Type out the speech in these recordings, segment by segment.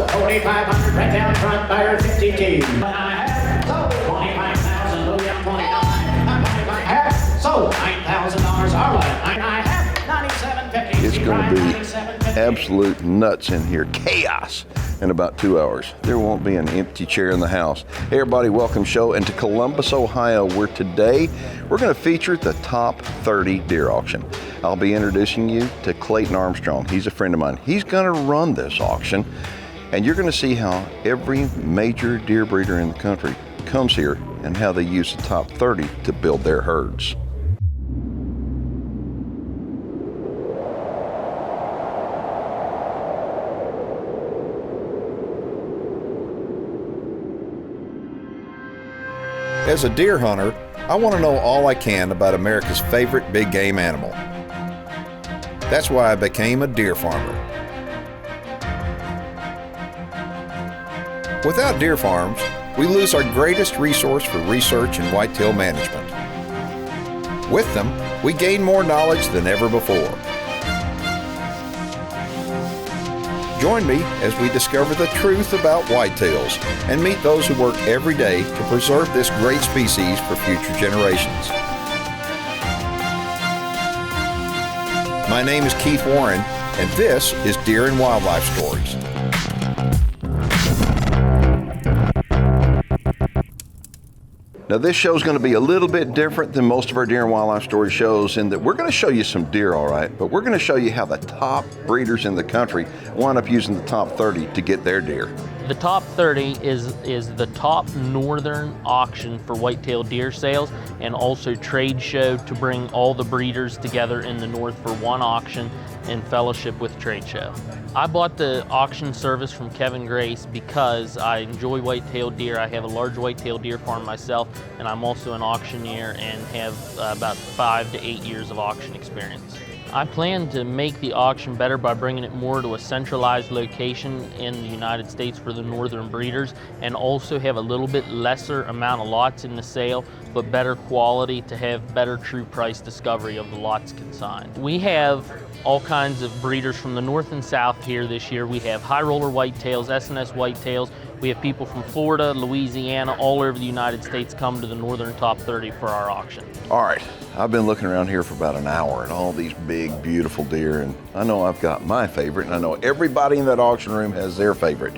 sold 4,500 right down front, buyer 52. I have sold 25,000, William 29. I have sold $9,000, Arlen. I have 97.50. It's going to be absolute nuts in here, chaos in about 2 hours. There won't be an empty chair in the house. Hey everybody, welcome show into Columbus, Ohio, where today we're going to feature the top 30 deer auction. I'll be introducing you to Clayton Armstrong. He's a friend of mine. He's going to run this auction, and you're going to see how every major deer breeder in the country comes here and how they use the top 30 to build their herds. As a deer hunter, I want to know all I can about America's favorite big game animal. That's why I became a deer farmer. Without deer farms, we lose our greatest resource for research and whitetail management. With them, we gain more knowledge than ever before. Join me as we discover the truth about whitetails and meet those who work every day to preserve this great species for future generations. My name is Keith Warren, and this is Deer and Wildlife Stories. Now this show is going to be a little bit different than most of our Deer and Wildlife Story shows in that we're going to show you some deer, all right, but we're going to show you how the top breeders in the country wind up using the top 30 to get their deer. The top 30 is the top northern auction for whitetail deer sales and also trade show to bring all the breeders together in the north for one auction in fellowship with trade show. I bought the auction service from Kevin Grace because I enjoy whitetail deer. I have a large whitetail deer farm myself, and I'm also an auctioneer and have about 5 to 8 years of auction experience. I plan to make the auction better by bringing it more to a centralized location in the United States for the northern breeders, and also have a little bit lesser amount of lots in the sale, but better quality to have better true price discovery of the lots consigned. We have all kinds of breeders from the north and south here this year. We have high roller whitetails, SNS whitetails. We have people from Florida, Louisiana, all over the United States come to the northern top 30 for our auction. All right, I've been looking around here for about an hour at all these big, beautiful deer, and I know I've got my favorite, and I know everybody in that auction room has their favorite.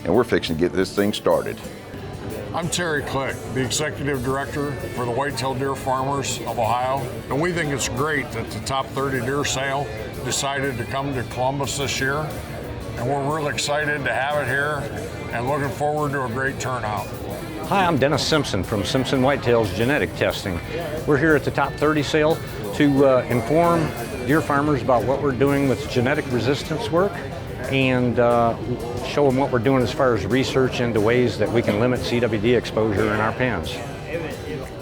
And we're fixing to get this thing started. I'm Terry Click, the Executive Director for the Whitetail Deer Farmers of Ohio, and we think it's great that the Top 30 Deer Sale decided to come to Columbus this year, and we're really excited to have it here and looking forward to a great turnout. Hi, I'm Dennis Simpson from Simpson Whitetails Genetic Testing. We're here at the Top 30 sale to inform deer farmers about what we're doing with genetic resistance work and show them what we're doing as far as research into ways that we can limit CWD exposure in our pens.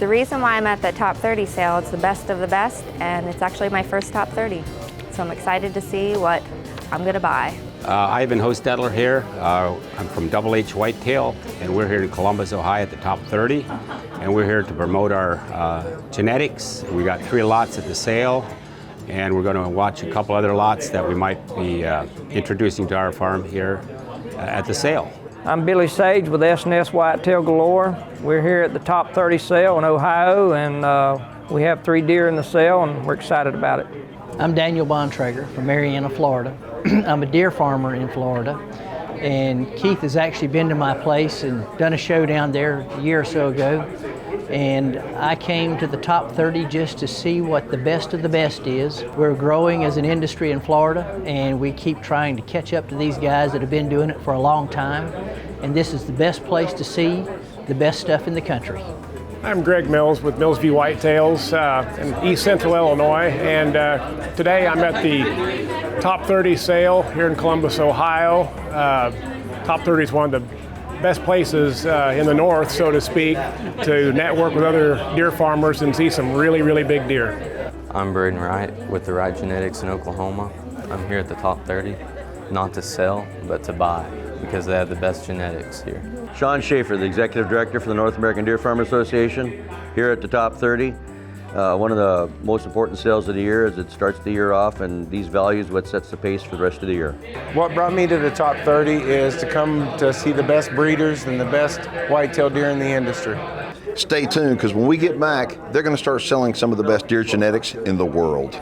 The reason why I'm at the Top 30 sale, it's the best of the best, and it's actually my first Top 30. So I'm excited to see what I'm going to buy. Ivan Hostetler here. I'm from Double H Whitetail, and we're here in Columbus, Ohio at the Top 30. And we're here to promote our genetics. We got 3 lots at the sale, and we're going to watch a couple other lots that we might be introducing to our farm here at the sale. I'm Billy Sage with SNS Whitetail Galore. We're here at the Top 30 sale in Ohio, and we have 3 deer in the sale, and we're excited about it. I'm Daniel Bontrager from Marianna, Florida. I'm a deer farmer in Florida, and Keith has actually been to my place and done a show down there a year or so ago, and I came to the Top 30 just to see what the best of the best is. We're growing as an industry in Florida, and we keep trying to catch up to these guys that have been doing it for a long time, and this is the best place to see the best stuff in the country. I'm Greg Mills with Millsview Whitetails in East Central Illinois, and today I'm at the Top 30 sale here in Columbus, Ohio. Top 30 is one of the best places in the north, so to speak, to network with other deer farmers and see some really, really big deer. I'm Braden Wright with the Wright Genetics in Oklahoma. I'm here at the Top 30, not to sell, but to buy, because they have the best genetics here. Sean Schaefer, the Executive Director for the North American Deer Farm Association, here at the Top 30. One of the most important sales of the year is it starts the year off, and these values what sets the pace for the rest of the year. What brought me to the top 30 is to come to see the best breeders and the best whitetail deer in the industry. Stay tuned, because when we get back, they're going to start selling some of the best deer genetics in the world.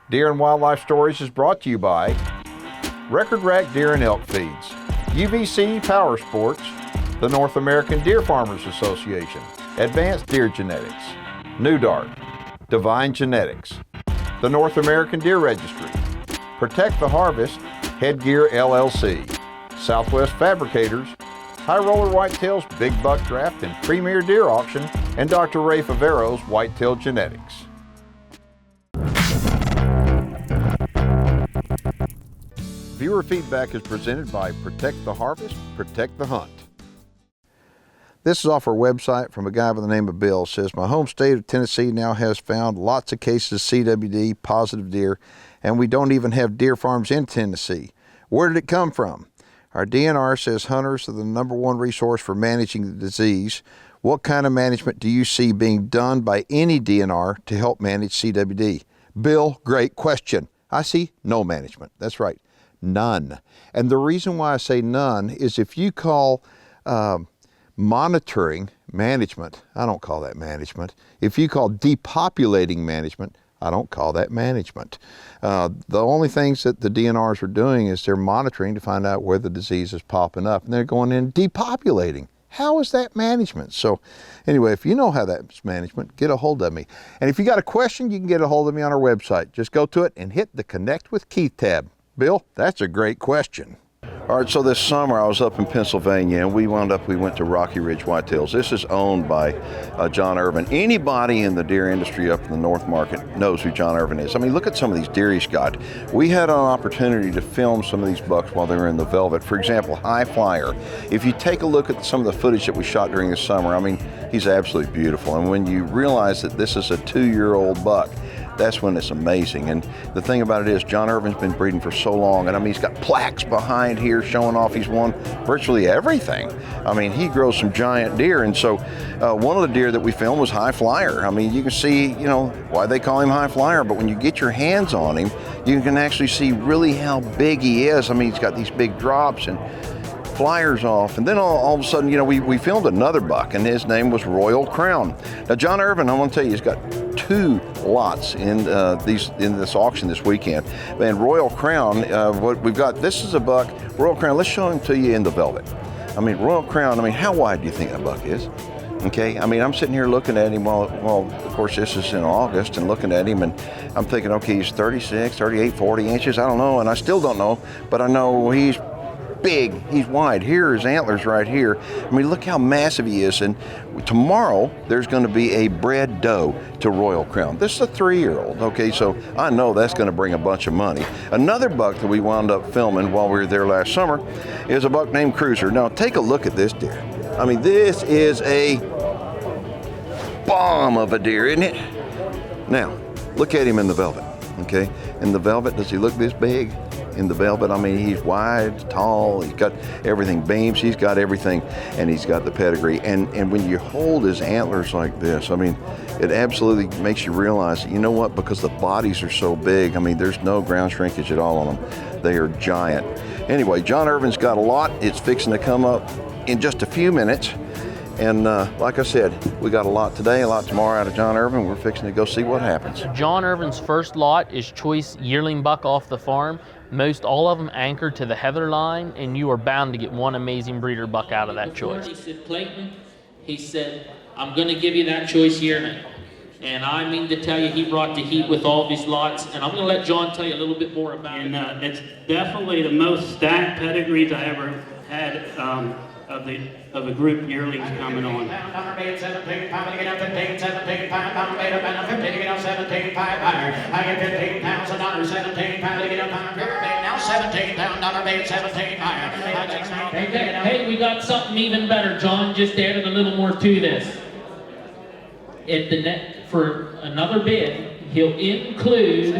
Deer and Wildlife Stories is brought to you by Record Rack Deer and Elk Feeds, UVC Power Sports, the North American Deer Farmers Association, Advanced Deer Genetics, New Dart, Divine Genetics, the North American Deer Registry, Protect the Harvest, Headgear LLC, Southwest Fabricators, High Roller Whitetails Big Buck Draft and Premier Deer Auction, and Dr. Ray Favero's Whitetail Genetics. Viewer feedback is presented by Protect the Harvest, Protect the Hunt. This is off our website from a guy by the name of Bill. It says, my home state of Tennessee now has found lots of cases of CWD, positive deer, and we don't even have deer farms in Tennessee. Where did it come from? Our DNR says hunters are the #1 resource for managing the disease. What kind of management do you see being done by any DNR to help manage CWD? Bill, great question. I see no management. That's right, none. And the reason why I say none is if you call monitoring management, I don't call that management. If you call depopulating management, I don't call that management. The only things that the DNRs are doing is they're monitoring to find out where the disease is popping up, and they're going in depopulating. How is that management? So anyway, if you know how that's management, get a hold of me. And if you got a question, you can get a hold of me on our website. Just go to it and hit the Connect with Keith tab. Bill, that's a great question. All right, so this summer I was up in Pennsylvania, and we went to Rocky Ridge Whitetails. This is owned by John Irvin. Anybody in the deer industry up in the North Market knows who John Irvin is. I mean, look at some of these deer he's got. We had an opportunity to film some of these bucks while they were in the velvet. For example, High Flyer. If you take a look at some of the footage that we shot during the summer, I mean, he's absolutely beautiful. And when you realize that this is a 2-year-old buck, that's when it's amazing. And the thing about it is, John Irvin's been breeding for so long, and I mean, he's got plaques behind here showing off he's won virtually everything. I mean, he grows some giant deer, and so one of the deer that we filmed was High Flyer. I mean, you can see, you know, why they call him High Flyer, but when you get your hands on him, you can actually see really how big he is. I mean, he's got these big drops and flyers off, and then all of a sudden, you know, we filmed another buck, and his name was Royal Crown. Now, John Irvin, I want to tell you, he's got 2 lots in this auction this weekend. And Royal Crown, what we've got, this is a buck, Royal Crown. Let's show him to you in the velvet. I mean, Royal Crown. I mean, how wide do you think that buck is? Okay, I mean, I'm sitting here looking at him while of course, this is in August, and looking at him, and I'm thinking, okay, he's 36, 38, 40 inches. I don't know, and I still don't know, but I know he's big, he's wide. Here are his antlers right here. I mean, look how massive he is. And tomorrow there's going to be a bred doe to Royal Crown. This is a 3-year-old, okay, so I know that's going to bring a bunch of money. Another buck that we wound up filming while we were there last summer is a buck named Cruiser. Now take a look at this deer. I mean, this is a bomb of a deer, isn't it? Now look at him in the velvet. Okay, in the velvet, does he look this big? In the velvet, I mean, he's wide, tall, he's got everything, beams, he's got everything, and he's got the pedigree. And when you hold his antlers like this, I mean, it absolutely makes you realize that, you know what, because the bodies are so big, I mean, there's no ground shrinkage at all on them. They are giant. Anyway, John Irvin's got a lot. It's fixing to come up in just a few minutes. And like I said, we got a lot today, a lot tomorrow out of John Irvin. We're fixing to go see what happens. John Irvin's first lot is choice yearling buck off the farm. Most all of them anchored to the heather line, and you are bound to get one amazing breeder buck out of that choice. He said, Clayton, he said, I'm going to give you that choice yearling. And I mean to tell you, he brought the heat with all these lots, and I'm going to let John tell you a little bit more about it. And it's definitely the most stacked pedigrees I ever had of a group yearlings coming on. Number 8, 17, pound to get up 15, 17, pound made up and 15 to get up 17, 5 higher. I get $15,000, 17 pound to get up now 17 pound, number 8, 17 higher. Hey, we got something even better. John just added a little more to this. At the net for another bid, he'll include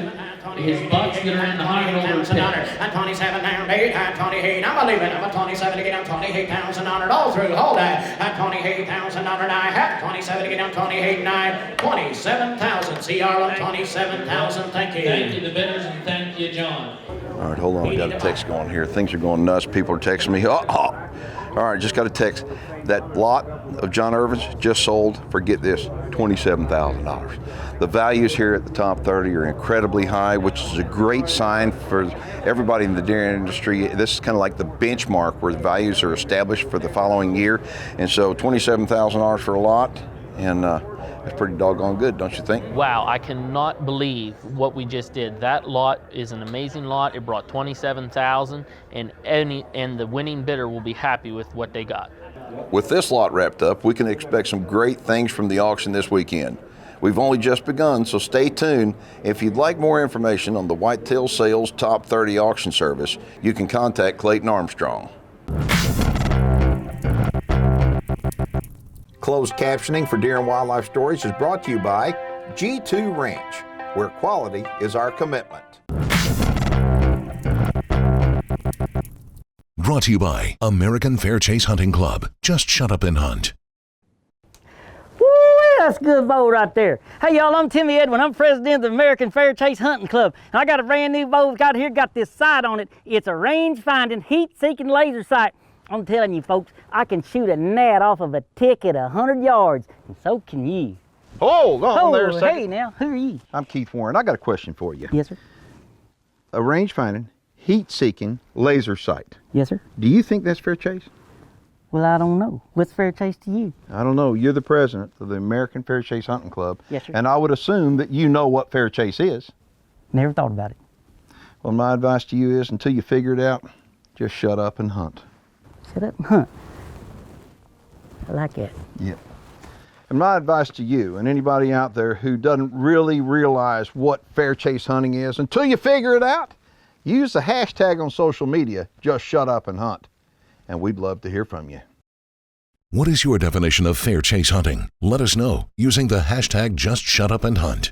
his bucks that are in the high roller pit. I'm 27 now, mate. I'm 28. I'm believing. I'm a 27 again. I'm 28,000 honored all through. Hold that. I'm 28,000 honored. I have 27 again. I'm 28 and I 27,000. See, Arlen, 27,000. Thank you. Thank you, the bidders, and thank you, John. All right, hold on. I got a text going here. Things are going nuts. People are texting me. All right, just got a text. That lot of John Irvin's just sold for, get this, $27,000. The values here at the top 30 are incredibly high, which is a great sign for everybody in the deer industry. This is kind of like the benchmark where the values are established for the following year. And so $27,000 for a lot, and that's pretty doggone good, don't you think? Wow, I cannot believe what we just did. That lot is an amazing lot. It brought 27,000, and the winning bidder will be happy with what they got. With this lot wrapped up, we can expect some great things from the auction this weekend. We've only just begun, so stay tuned. If you'd like more information on the Whitetail Sales Top 30 auction service, you can contact Clayton Armstrong. Closed captioning for Deer and Wildlife Stories is brought to you by G2 Ranch, where quality is our commitment. Brought to you by American Fair Chase Hunting Club. Just shut up and hunt. Woo, that's a good bow right there. Hey y'all, I'm Timmy Edwin. I'm president of the American Fair Chase Hunting Club. And I got a brand new bow got here, got this sight on it. It's a range-finding, heat-seeking laser sight. I'm telling you folks, I can shoot a gnat off of a tick at 100 yards, and so can you. Hold on there a second. Hey now, who are you? I'm Keith Warren. I got a question for you. Yes, sir. A range-finding, heat-seeking laser sight. Yes, sir. Do you think that's fair chase? Well, I don't know. What's fair chase to you? I don't know. You're the president of the American Fair Chase Hunting Club. Yes, sir. And I would assume that you know what fair chase is. Never thought about it. Well, my advice to you is, until you figure it out, just shut up and hunt. Shut up and hunt. I like that. Yeah. And my advice to you and anybody out there who doesn't really realize what fair chase hunting is, until you figure it out, use the hashtag on social media, just shut up and hunt. And we'd love to hear from you. What is your definition of fair chase hunting? Let us know using the hashtag #JustShutUpAndHunt.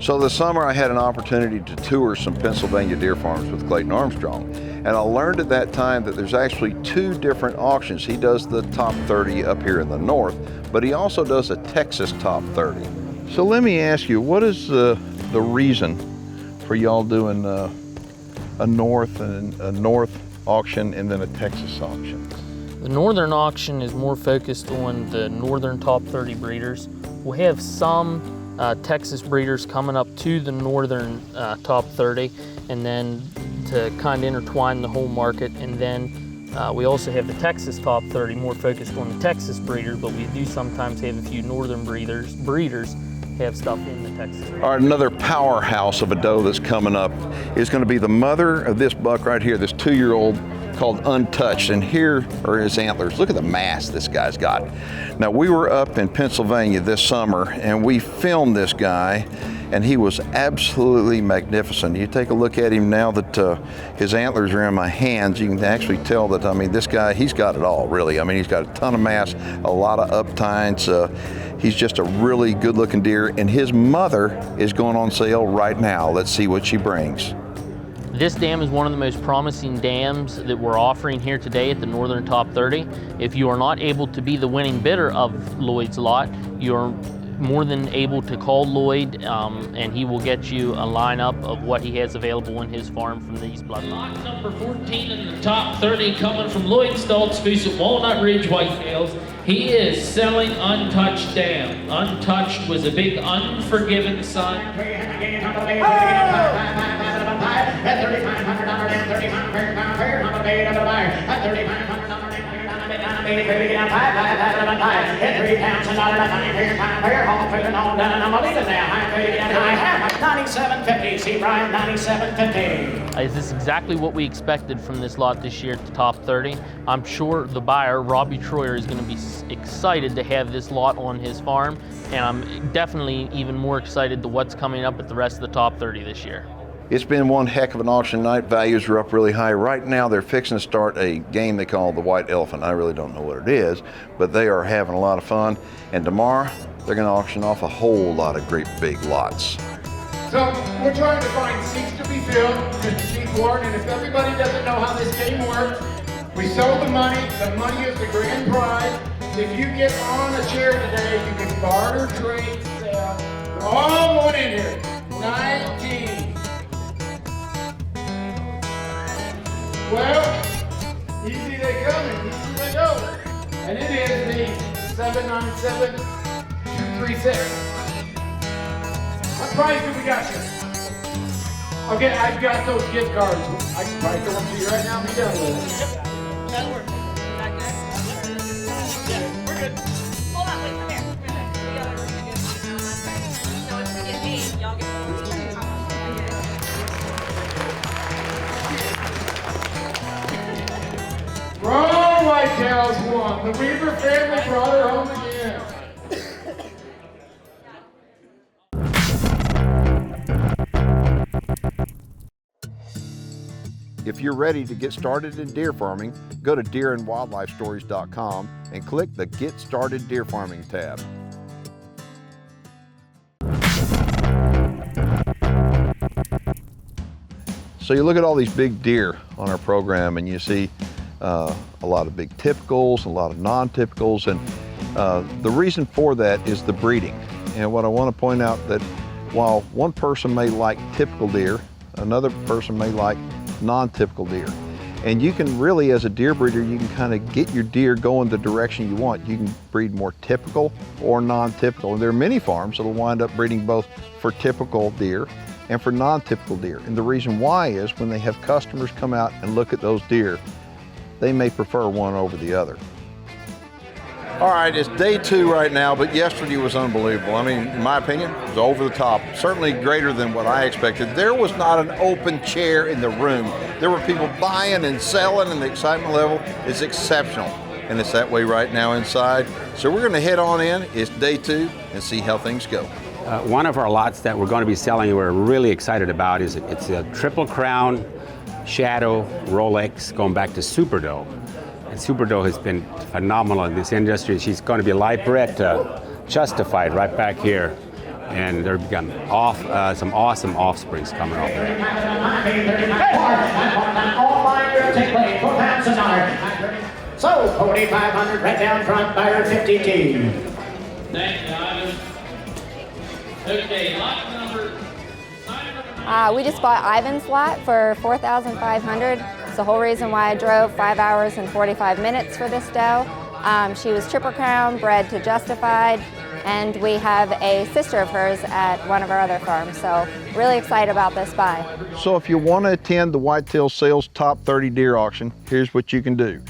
So this summer I had an opportunity to tour some Pennsylvania deer farms with Clayton Armstrong. And I learned at that time that there's actually two different auctions. He does the top 30 up here in the north, but he also does a Texas top 30. So let me ask you, what is the reason for y'all doing a north auction and then a Texas auction? The northern auction is more focused on the northern top 30 breeders. We'll have some Texas breeders coming up to the northern top 30, and then to kind of intertwine the whole market. And then we also have the Texas top 30, more focused on the Texas breeders, but we do sometimes have a few northern breeders have stuff in the Texas. All right, another powerhouse of a doe that's coming up is going to be the mother of this buck right here, this 2-year-old called Untouched, and here are his antlers. Look at the mass this guy's got. Now, we were up in Pennsylvania this summer and we filmed this guy, and he was absolutely magnificent. You take a look at him now that his antlers are in my hands, you can actually tell that, I mean, this guy, he's got it all, really. I mean, he's got a ton of mass, a lot of uptines. He's just a really good looking deer, and his mother is going on sale right now. Let's see what she brings. This dam is one of the most promising dams that we're offering here today at the Northern Top 30. If you are not able to be the winning bidder of Lloyd's lot, you're more than able to call Lloyd, and he will get you a lineup of what he has available in his farm from these bloodlines. Lot number 14 in the top 30 coming from Lloyd Stoltzfus at Walnut Ridge Whitetails. He is selling Untouched dam. Untouched was a big unforgiven son. At $3,500 and $3,500 fair, I'm a bait of a buyer. At $3,500 and $97.50. See, Brian, $97.50. This is exactly what we expected from this lot this year at the top 30. I'm sure the buyer, Robbie Troyer, is going to be excited to have this lot on his farm, and I'm definitely even more excited to what's coming up at the rest of the top 30 this year. It's been one heck of an auction night. Values are up really high. Right now, they're fixing to start a game they call the White Elephant. I really don't know what it is, but they are having a lot of fun. And tomorrow, they're going to auction off a whole lot of great big lots. So we're trying to find seats to be filled, Mr. Chief Ward, and if everybody doesn't know how this game works, we sell the money. The money is the grand prize. If you get on a chair today, you can barter, trade, sell. We're all going in here. 19. Well, easy they come and easy they go. And it is the 797-236. What price do we got here? Okay, I've got those gift cards. I can probably throw them to you right now and be done with it. Yep, that'll work. Is that good? Yeah, we're good. Hold on, wait, come here. We gotta work together. So if we get 8, y'all get 4. Wrong Whitetails won. The Weaver family brought her home again. If you're ready to get started in deer farming, go to deerandwildlifestories.com and click the Get Started Deer Farming tab. So you look at all these big deer on our program and you see a lot of big typicals, a lot of non-typicals, and the reason for that is the breeding. And what I want to point out that while one person may like typical deer, another person may like non-typical deer. And you can really, as a deer breeder, you can kind of get your deer going the direction you want. You can breed more typical or non-typical. And there are many farms that will wind up breeding both for typical deer and for non-typical deer. And the reason why is when they have customers come out and look at those deer, they may prefer one over the other. All right, it's day 2 right now, but yesterday was unbelievable. I mean, in my opinion, it was over the top, certainly greater than what I expected. There was not an open chair in the room. There were people buying and selling, and the excitement level is exceptional. And it's that way right now inside. So we're gonna head on in, it's day 2, and see how things go. One of our lots that we're going to be selling, we're really excited about, is it's a Triple Crown Shadow Rolex going back to Super Doe. And Super Doe has been phenomenal in this industry. She's going to be live bred justified right back here. And there become some awesome offsprings coming off there. So, 4,500 right down front, buyer 52. Thank you, Ivan. Okay, lot number. We just bought Ivan's lot for $4,500. It's the whole reason why I drove 5 hours and 45 minutes for this doe. She was Triple Crown, bred to Justified, and we have a sister of hers at one of our other farms. So really excited about this buy. So if you want to attend the Whitetail Sales Top 30 Deer Auction, here's what you can do.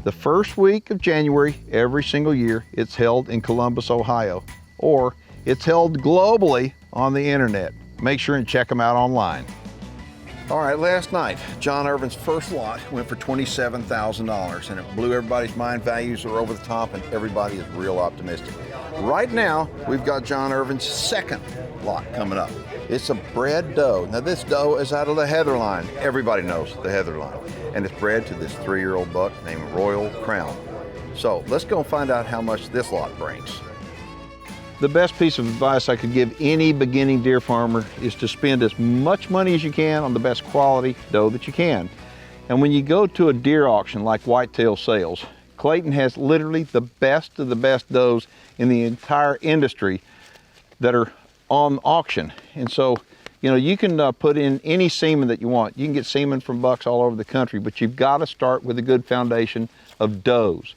The first week of January, every single year, it's held in Columbus, Ohio, or it's held globally on the internet. Make sure and check them out online. All right, last night, John Irvin's first lot went for $27,000, and it blew everybody's mind. Values are over the top, and everybody is real optimistic. Right now, we've got John Irvin's second lot coming up. It's a bred doe. Now, this doe is out of the heather line. Everybody knows the heather line. And it's bred to this 3-year-old buck named Royal Crown. So let's go find out how much this lot brings. The best piece of advice I could give any beginning deer farmer is to spend as much money as you can on the best quality doe that you can. And when you go to a deer auction like Whitetail Sales, Clayton has literally the best of the best does in the entire industry that are on auction. And so, you know, you can put in any semen that you want. You can get semen from bucks all over the country, but you've got to start with a good foundation of does.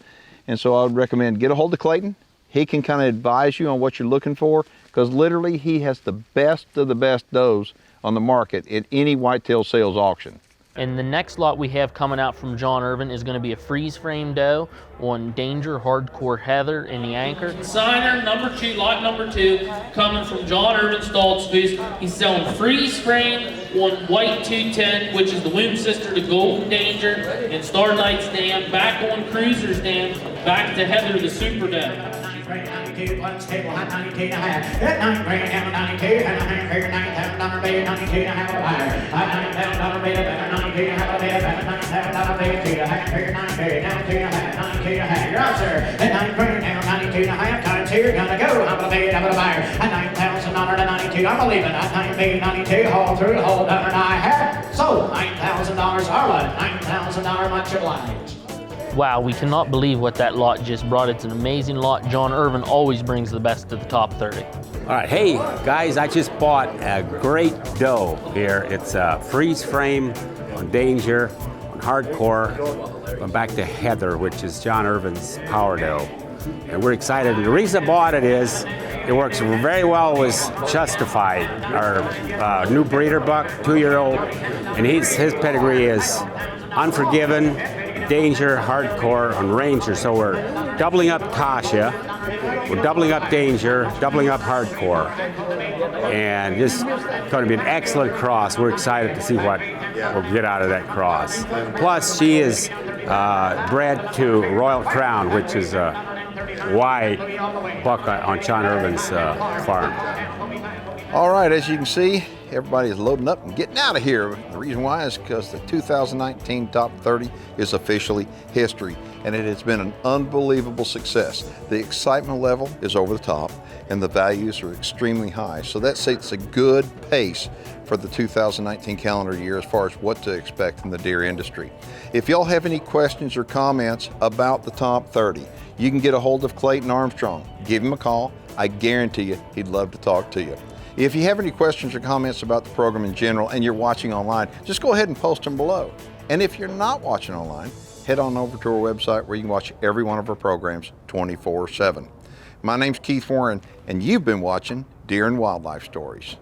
And so I would recommend get a hold of Clayton. He can kind of advise you on what you're looking for, because literally he has the best of the best does on the market at any Whitetail Sales auction. And the next lot we have coming out from John Irvin is going to be a freeze frame doe on Danger Hardcore Heather in the anchor. Signer number 2, lot number 2, coming from John Irvin Stoltz Booth. He's selling freeze frame on White 210, which is the womb sister to Golden Danger and Starlight's dam, back on Cruiser's dam, back to Heather the Super Doe. grade, 92, plus table high, 92 and a half. At 9 grand down, 92, and a half, figure $9,000 bid, 92 and a half a buyer. $9,000 bid, a better, 92 and a half a bid, a better, $9,000 bid, 2 and a half, figure 9 bid, down 2 and a half, 92 and a half. You're out, sir. At 9 grand down, 92 and a half, times here, gonna go. I'm gonna bid, I'm gonna buyer. At $9,000 to 92, I'm leaving. At 9 bid, 92, haul through, hold up, and I have sold $9,000. Our lot, $9,000, much obliged. Wow, we cannot believe what that lot just brought. It's an amazing lot. John Irvin always brings the best to the top 30. All right, hey guys, I just bought a great doe here. It's a freeze frame on Danger, on Hardcore. Going back to Heather, which is John Irvin's power doe. And we're excited. And the reason I bought it is it works very well with Justified, our new breeder buck, 2-year-old. And his pedigree is Unforgiven, Danger, Hardcore, and Ranger. So we're doubling up Tasha, we're doubling up Danger, doubling up Hardcore. And this is going to be an excellent cross. We're excited to see what we'll get out of that cross. Plus, she is bred to Royal Crown, which is a white buck on John Irvin's farm. All right, as you can see, everybody is loading up and getting out of here. The reason why is because the 2019 Top 30 is officially history, and it has been an unbelievable success. The excitement level is over the top, and the values are extremely high. So that sets a good pace for the 2019 calendar year as far as what to expect in the deer industry. If y'all have any questions or comments about the Top 30, you can get a hold of Clayton Armstrong. Give him a call. I guarantee you he'd love to talk to you. If you have any questions or comments about the program in general and you're watching online, just go ahead and post them below. And if you're not watching online, head on over to our website where you can watch every one of our programs 24/7. My name's Keith Warren, and you've been watching Deer and Wildlife Stories.